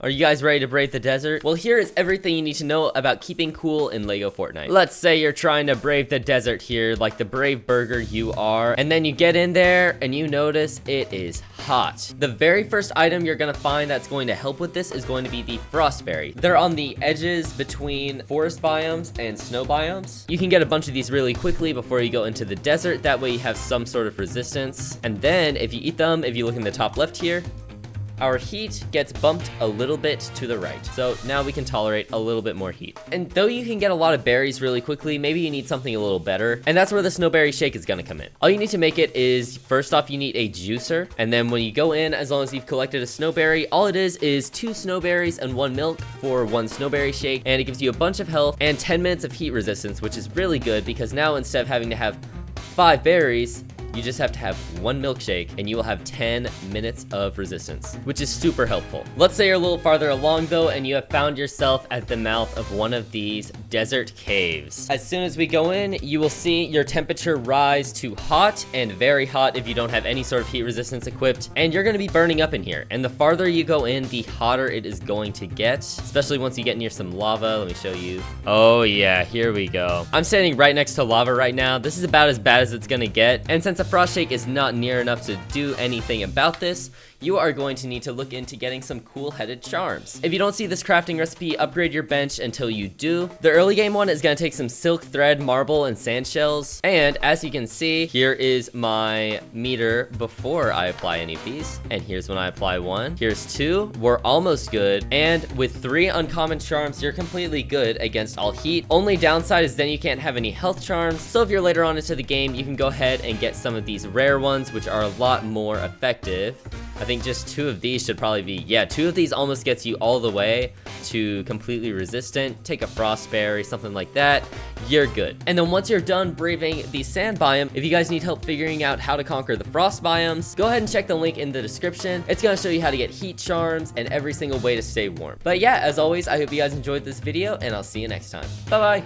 Are you guys ready to brave the desert? Well, here is everything you need to know about keeping cool in LEGO Fortnite. Let's say you're trying to brave the desert here, like the brave burger you are, and then you get in there and you notice it is hot. The very first item you're gonna find that's going to help with this is going to be the frostberry. They're on the edges between forest biomes and snow biomes. You can get a bunch of these really quickly before you go into the desert. That way you have some sort of resistance. And then if you eat them, if you look in the top left here, our heat gets bumped a little bit to the right. So now we can tolerate a little bit more heat. And though you can get a lot of berries really quickly, maybe you need something a little better. And that's where the Snowberry Shake is gonna come in. All you need to make it is, first off, you need a juicer. And then when you go in, as long as you've collected a snowberry, all it is 2 snowberries and 1 milk for 1 Snowberry Shake. And it gives you a bunch of health and 10 minutes of heat resistance, which is really good because now instead of having to have 5 berries, you just have to have 1 milkshake and you will have 10 minutes of resistance, which is super helpful. Let's say you're a little farther along though and you have found yourself at the mouth of one of these desert caves. As soon as we go in, you will see your temperature rise to hot and very hot if you don't have any sort of heat resistance equipped, and you're gonna be burning up in here. And the farther you go in, the hotter it is going to get, especially once you get near some lava. Let me show you. Oh yeah, here we go. I'm standing right next to lava right now. This is about as bad as it's gonna get, and since a frost shake is not near enough to do anything about this, you are going to need to look into getting some Coolheaded Charms. If you don't see this crafting recipe, upgrade your bench until you do. The early game one is going to take some silk thread, marble, and sand shells. And as you can see, here is my meter before I apply any of these. And here's when I apply 1. Here's 2. We're almost good. And with 3 uncommon charms, you're completely good against all heat. Only downside is then you can't have any health charms. So if you're later on into the game, you can go ahead and get some of these rare ones, which are a lot more effective. I think just 2 of these should probably be, yeah, 2 of these almost gets you all the way to completely resistant. Take a frostberry, something like that, you're good. And then once you're done braving the sand biome, if you guys need help figuring out how to conquer the frost biomes, go ahead and check the link in the description. It's gonna show you how to get heat charms and every single way to stay warm. But yeah, as always, I hope you guys enjoyed this video and I'll see you next time. Bye bye.